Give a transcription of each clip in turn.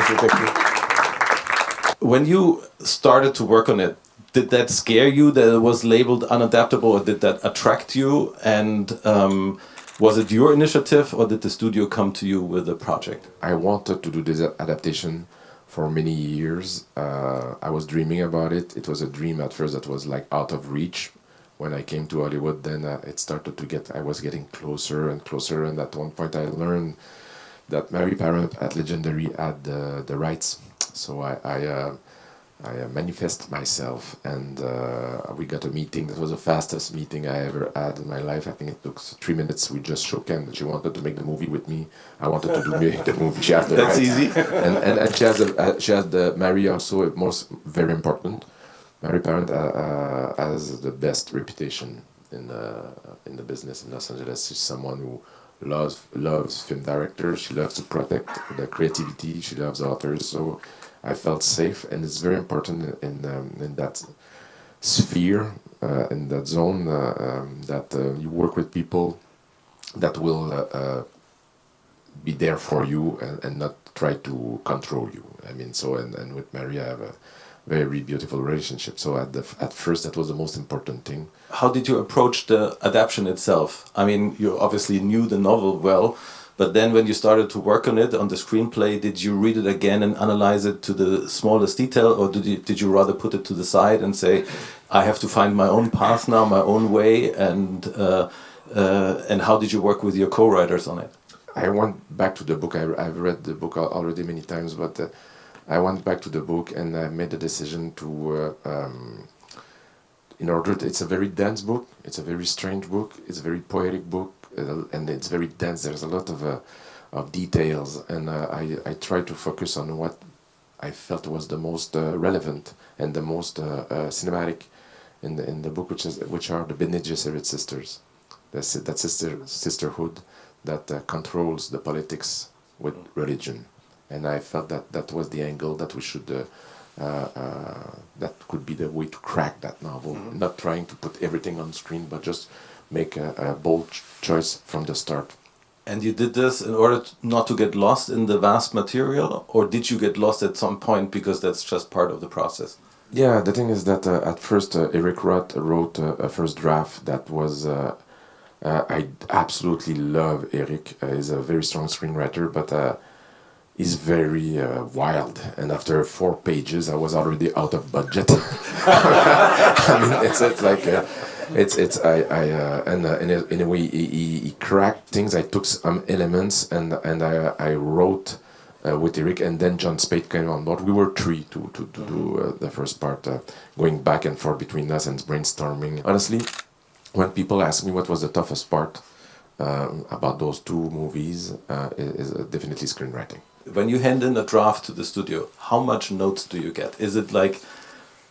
Thank you. When you started to work on it, did that scare you that it was labeled unadaptable, or did that attract you? And was it your initiative, or did the studio come to you with a project? I wanted to do this adaptation for many years. I was dreaming about it. It was a dream at first that was like out of reach. When I came to Hollywood, then it started to I was getting closer and closer, and at one point I learned that Mary Parent at Legendary had the rights. So I manifest myself, and we got a meeting. That was the fastest meeting I ever had in my life. I think it took 3 minutes. We just shook hands. She wanted to make the movie with me. I wanted to do the movie. She has the That's rights. easy. And she has the Mary also, most very important. Mary Parent has the best reputation in the business in Los Angeles. She's someone who loves film directors. She loves to protect the creativity. She loves authors. So I felt safe, and it's very important in that sphere, in that zone, that you work with people that will be there for you and not try to control you. I mean, so and with Mary, I have a very beautiful relationship. So at first, that was the most important thing. How did you approach the adaptation itself? I mean, you obviously knew the novel well, but then when you started to work on it, on the screenplay, did you read it again and analyze it to the smallest detail, or did you rather put it to the side and say, I have to find my own path now, my own way, and how did you work with your co-writers on it? I went back to the book. I've read the book already many times, but I went back to the book and I made the decision to, it's a very dense book, it's a very strange book, it's a very poetic book, and it's very dense. There's a lot of details, and I tried to focus on what I felt was the most relevant and the most cinematic in the book, which are the Bene Gesserit sisters, that sisterhood that controls the politics with religion. And I felt that was the angle that we should, that could be the way to crack that novel. Mm-hmm. Not trying to put everything on screen, but just make a bold choice from the start. And you did this in order not to get lost in the vast material, or did you get lost at some point because that's just part of the process? Yeah, the thing is that at first Eric Roth wrote a first draft that was, I absolutely love Eric. He's a very strong screenwriter, but he's very wild, and after 4 pages, I was already out of budget. I mean, in a way, he cracked things. I took some elements and I wrote with Eric, and then John Spade came on board. We were 3 to do the first part, going back and forth between us and brainstorming. Honestly, when people ask me what was the toughest part about those 2 movies, is definitely screenwriting. When you hand in a draft to the studio, how much notes do you get? Is it like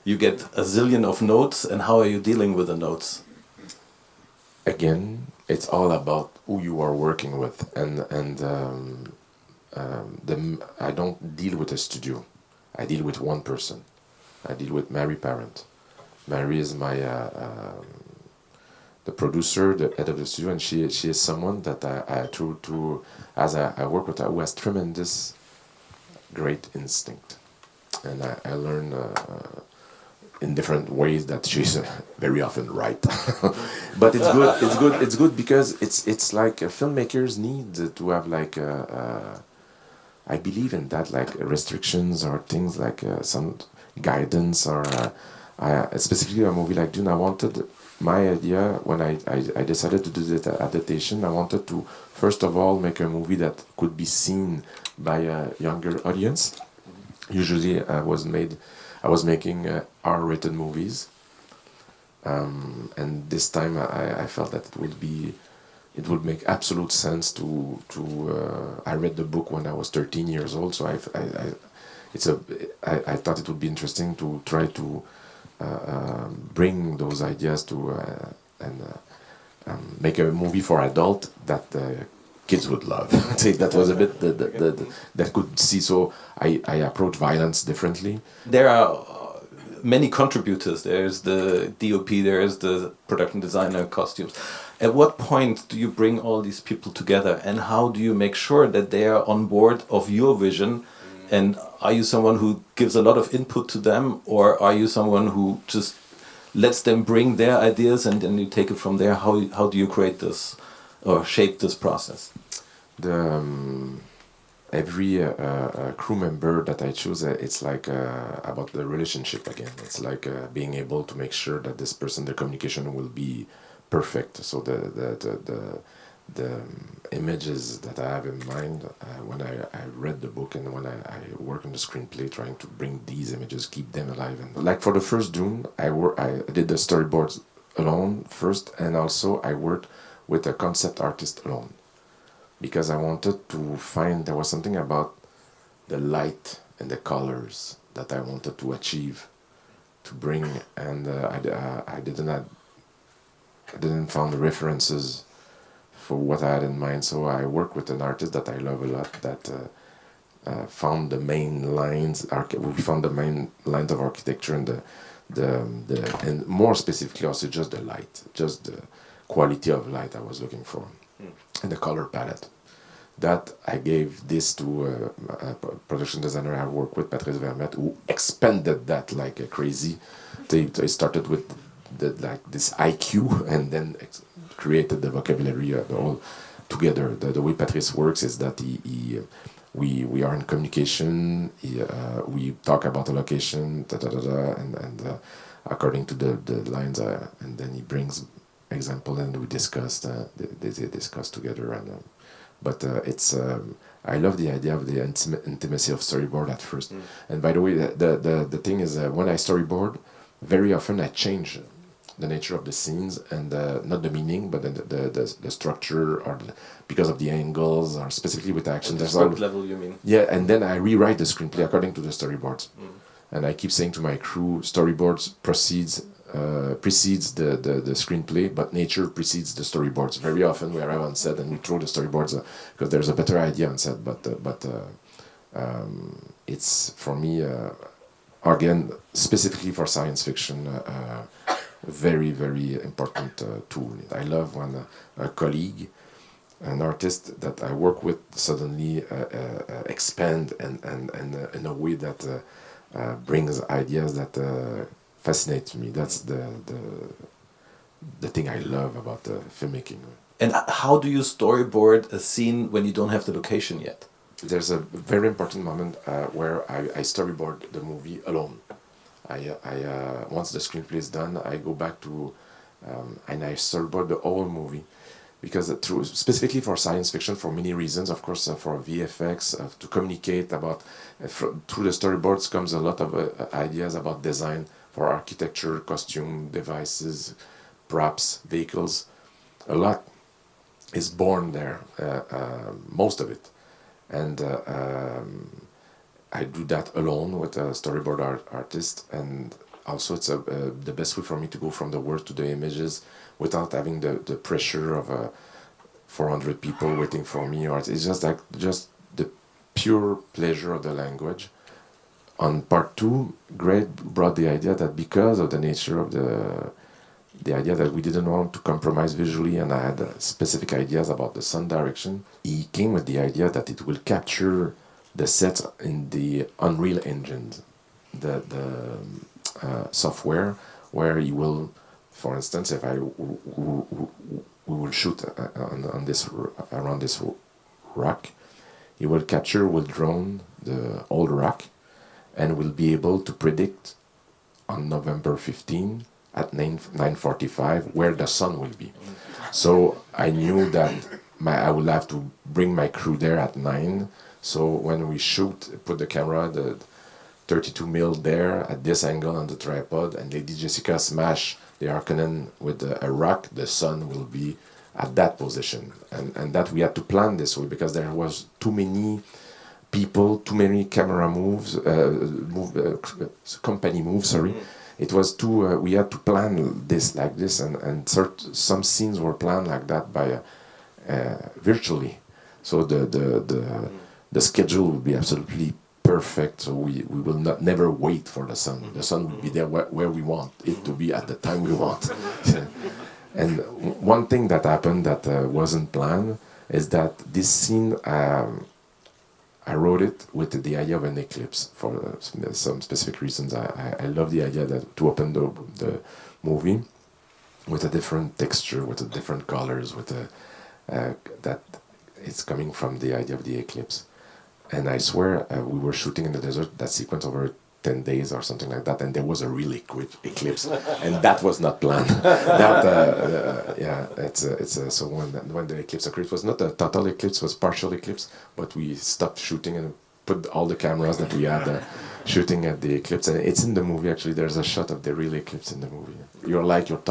you get a zillion of notes, and how are you dealing with the notes? Again, it's all about who you are working with, and I don't deal with a studio. I deal with one person. I deal with Mary Parent. Mary is my the producer, the head of the studio, and she is someone that I work with her, who has tremendous, great instinct, and I learn in different ways that she's very often right. But it's good. It's good because it's like filmmakers need to have like I believe in that, like restrictions or things like some guidance or specifically a movie like Dune. I wanted. My idea, when I decided to do the adaptation, I wanted to, first of all, make a movie that could be seen by a younger audience. Usually I was making R-rated movies. And this time I felt that it would make absolute sense to I read the book when I was 13 years old, so I thought it would be interesting to try to bring those ideas to and make a movie for adult that kids would love. That was a bit that could see. So I approach violence differently. There are many contributors. There's the DOP, there's the production designer, costumes. At what point do you bring all these people together, and how do you make sure that they are on board of your vision? And are you someone who gives a lot of input to them, or are you someone who just lets them bring their ideas and then you take it from there? How do you create this or shape this process? Every crew member that I choose, it's like about the relationship again. It's like being able to make sure that this person, the communication will be perfect. So the images that I have in mind when I read the book and when I work on the screenplay, trying to bring these images, keep them alive. And like for the first Dune, I did the storyboards alone first, and also I worked with a concept artist alone, because I wanted to find, there was something about the light and the colors that I wanted to achieve, to bring, and I didn't find the references for what I had in mind. So I worked with an artist that I love a lot, that found the main lines. We found the main lines of architecture and and more specifically also just the light, just the quality of light I was looking for, and the color palette. That I gave this to a production designer I worked with, Patrice Vermette, who expanded that like crazy. They started with this IQ and then created the vocabulary the whole together. The way Patrice works is that we are in communication. We talk about the location, and according to the lines, and then he brings example and we discuss. They discuss together and. But it's I love the idea of the intimacy of storyboard at first. And by the way, the thing is when I storyboard, very often I change the nature of the scenes and not the meaning, but the structure or because of the angles or specifically with action. At the script level, you mean? Yeah, and then I rewrite the screenplay according to the storyboards. And I keep saying to my crew, storyboards precedes the screenplay, but nature precedes the storyboards. Very often we arrive on set and we throw the storyboards because there's a better idea on set. But it's for me again specifically for science fiction very very important tool. I love when a colleague, an artist that I work with suddenly expand and in a way that brings ideas that fascinates me. That's the thing I love about filmmaking. And how do you storyboard a scene when you don't have the location yet? There's a very important moment where I storyboard the movie alone. I once the screenplay is done, I go back to and I storyboard the whole movie, because through specifically for science fiction, for many reasons, of course, for VFX, to communicate about through the storyboards comes a lot of ideas about design. For architecture, costume, devices, props, vehicles, a lot is born there, most of it. And I do that alone with a storyboard artist, and also it's the best way for me to go from the word to the images without having the pressure of 400 people waiting for me. Or it's just the pure pleasure of the language. On part 2, Greg brought the idea that because of the nature of the idea that we didn't want to compromise visually, and I had specific ideas about the sun direction, he came with the idea that it will capture the sets in the Unreal Engine, the software, where he will, for instance, if we will shoot on this around this rock, he will capture with drone the old rock, and will be able to predict on November 15 at 9:45 where the sun will be. So I knew that I would have to bring my crew there at 9. So when we shoot, put the camera, the 32 mil there at this angle on the tripod, and Lady Jessica smash the Harkonnen with a rock, the sun will be at that position. And that we had to plan this way because there was too many people, too many camera moves, company moves, sorry. It was too, we had to plan this like this, and some scenes were planned like that by virtually. So the schedule would be absolutely perfect, so we will not never wait for the sun. The sun will be there where we want it to be at the time we want. And one thing that happened that wasn't planned is that this scene, I wrote it with the idea of an eclipse for some specific reasons. I love the idea that to open the movie with a different texture, with a different colors, with that it's coming from the idea of the eclipse. And I swear we were shooting in the desert, that sequence over 10 days or something like that, and there was a real eclipse, and that was not planned. So when the eclipse occurred, it was not a total eclipse, it was partial eclipse, but we stopped shooting and put all the cameras that we had shooting at the eclipse, and it's in the movie actually. There's a shot of the real eclipse in the movie. You're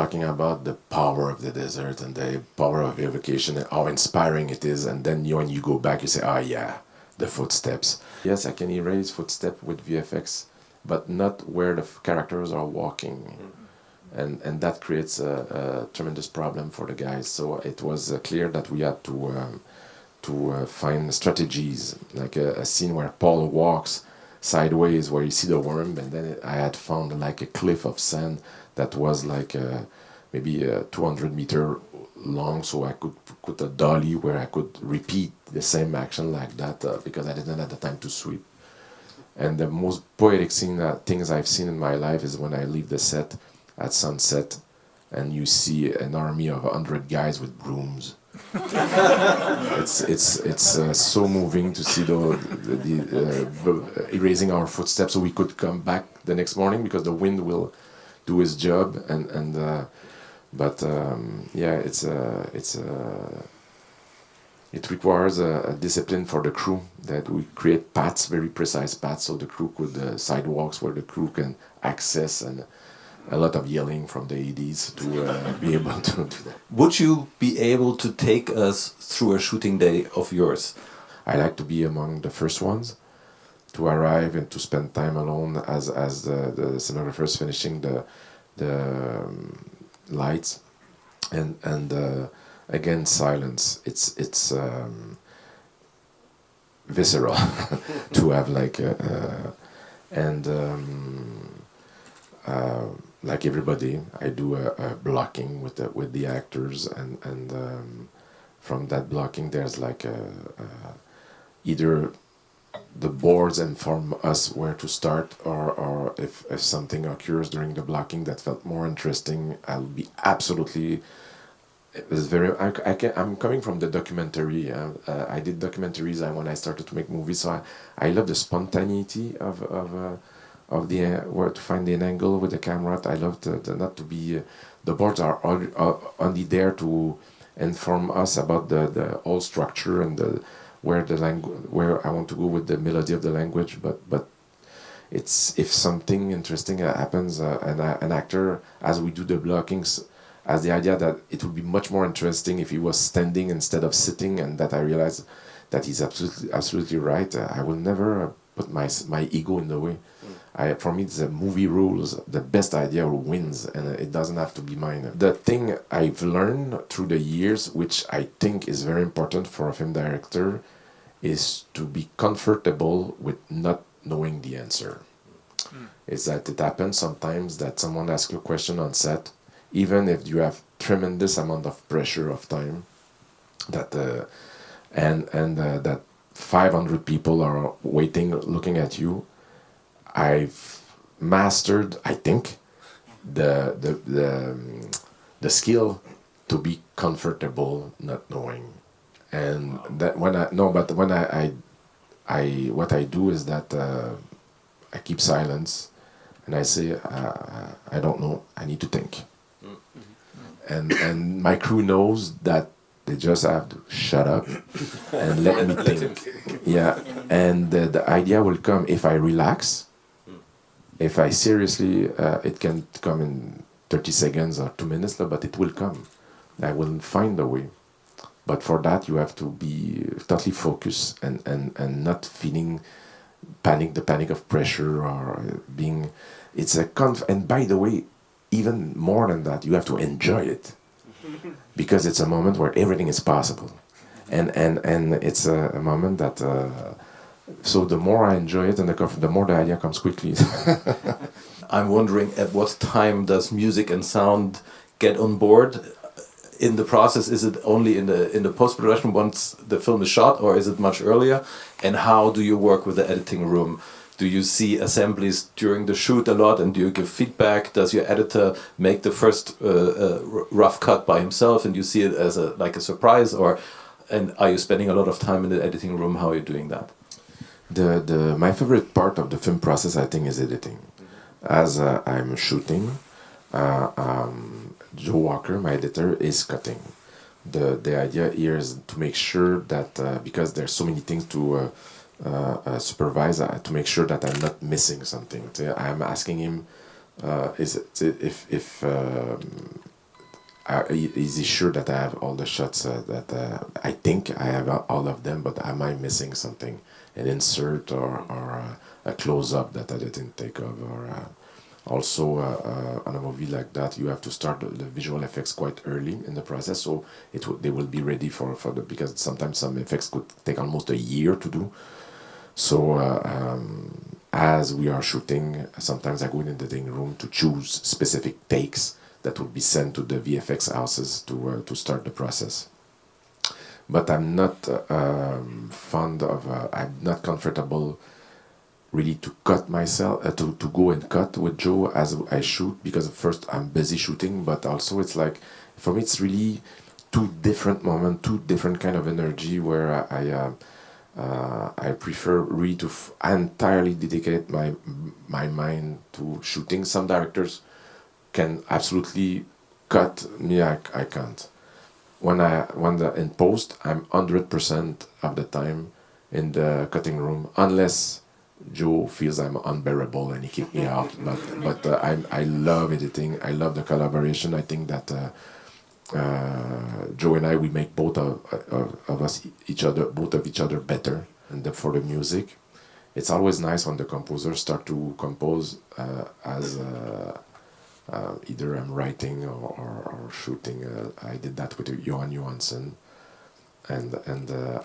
talking about the power of the desert and the power of evocation and how inspiring it is, and then when you go back you say, the footsteps. Yes, I can erase footsteps with VFX, but not where the characters are walking. And that creates a tremendous problem for the guys. So it was clear that we had to find strategies, like a scene where Paul walks sideways, where you see the worm, and then I had found like a cliff of sand that was like maybe 200 meter long, so I could put a dolly where I could repeat the same action like that because I didn't have the time to sweep. And the most poetic things I've seen in my life is when I leave the set at sunset and you see an army of 100 guys with brooms. It's so moving to see the erasing our footsteps so we could come back the next morning because the wind will do its job it requires a discipline for the crew that we create paths, very precise paths, so the crew could sidewalks where the crew can access, and a lot of yelling from the ADs to be able to do that. Would you be able to take us through a shooting day of yours? I like to be among the first ones to arrive and to spend time alone as the cinematographer is finishing the lights and again silence. It's visceral to have like like everybody, I do a blocking with the actors, and from that blocking there's like either the boards inform us where to start, or if something occurs during the blocking that felt more interesting, I'll be absolutely. It was very. I'm coming from the documentary. I did documentaries when I started to make movies, so I love the spontaneity of the where to find an angle with the camera. I love the not to be. The boards are only there to inform us about the whole structure and where I want to go with the melody of the language, but it's if something interesting happens, an actor, as we do the blockings, has the idea that it would be much more interesting if he was standing instead of sitting, and that I realize that he's absolutely right. I will never put my ego in the way. For me, it's the movie rules. The best idea wins, and it doesn't have to be mine. The thing I've learned through the years, which I think is very important for a film director, is to be comfortable with not knowing the answer. Is that it happens sometimes that someone asks you a question on set, even if you have tremendous amount of pressure of time, that that 500 people are waiting, looking at you. I've mastered, I think, the skill to be comfortable not knowing, and that what I do is that I keep silence, and I say I don't know, I need to think, and my crew knows that they just have to shut up and let me think. Yeah, and the idea will come if I relax. If I seriously, it can come in 30 seconds or 2 minutes, but it will come. I will find a way. But for that, you have to be totally focused and not feeling the panic of pressure or being. It's a and by the way, even more than that, you have to enjoy it, because it's a moment where everything is possible, and it's a moment that So the more I enjoy it, and the more the idea comes quickly. I'm wondering, at what time does music and sound get on board in the process? Is it only in the post-production once the film is shot, or is it much earlier? And how do you work with the editing room? Do you see assemblies during the shoot a lot, and do you give feedback? Does your editor make the first rough cut by himself, and you see it as like a surprise, and are you spending a lot of time in the editing room? How are you doing that? My favorite part of the film process, I think, is editing. As I'm shooting, Joe Walker, my editor, is cutting. The idea here is to make sure that because there's so many things to supervise, to make sure that I'm not missing something. I'm asking him, is he sure that I have all the shots that I think I have all of them, but am I missing something? An insert or a close-up that I didn't take of, or also on a movie like that, you have to start the visual effects quite early in the process, so they will be ready for because sometimes some effects could take almost a year to do. So as we are shooting, sometimes I go in the editing room to choose specific takes that would be sent to the VFX houses to start the process. But I'm not fond of, I'm not comfortable really to cut myself, to go and cut with Joe as I shoot, because first I'm busy shooting, but also it's like, for me it's really two different moments, two different kind of energy where I prefer really to entirely dedicate my mind to shooting. Some directors can absolutely cut me, I can't. When in post, I'm 100% of the time in the cutting room, unless Joe feels I'm unbearable and he kicks me out. But I love editing. I love the collaboration. I think that Joe and I, we make both of each other better. And for the music, it's always nice when the composers start to compose as. Either I'm writing or shooting. I did that with Johan Johansson, and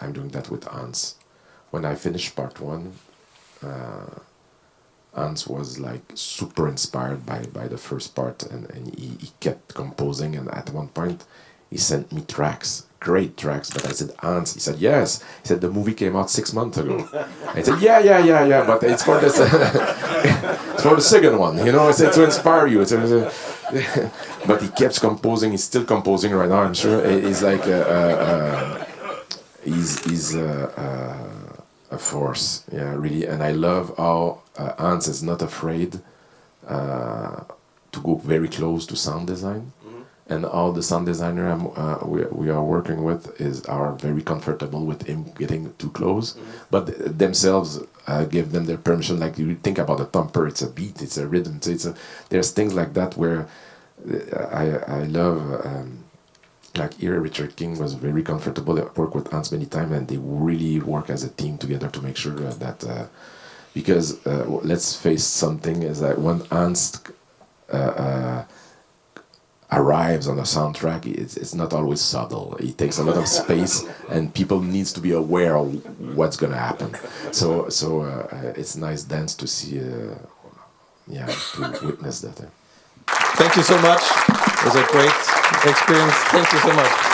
I'm doing that with Hans. When I finished part one, Hans was like super inspired by the first part, and he kept composing, and at one point he sent me tracks, great tracks, but I said, Hans, he said, yes. He said, the movie came out 6 months ago. I said, yeah, but it's for this, it's for the second one, you know, it's to inspire you. But he kept composing, he's still composing right now, I'm sure. He's like, he's a force, yeah, really. And I love how Hans is not afraid to go very close to sound design. And all the sound designer we are working with are very comfortable with him getting too close, but themselves give them their permission. Like you think about a thumper, it's a beat, it's a rhythm. There's things like that where I love. Like here, Richard King was very comfortable. I worked with Hans many times, and they really work as a team together to make sure that because let's face something is that when Hans arrives on a soundtrack, it's not always subtle. It takes a lot of space, and people needs to be aware of what's gonna happen. So it's a nice dance to see, to witness that. Thank you so much. It was a great experience. Thank you so much.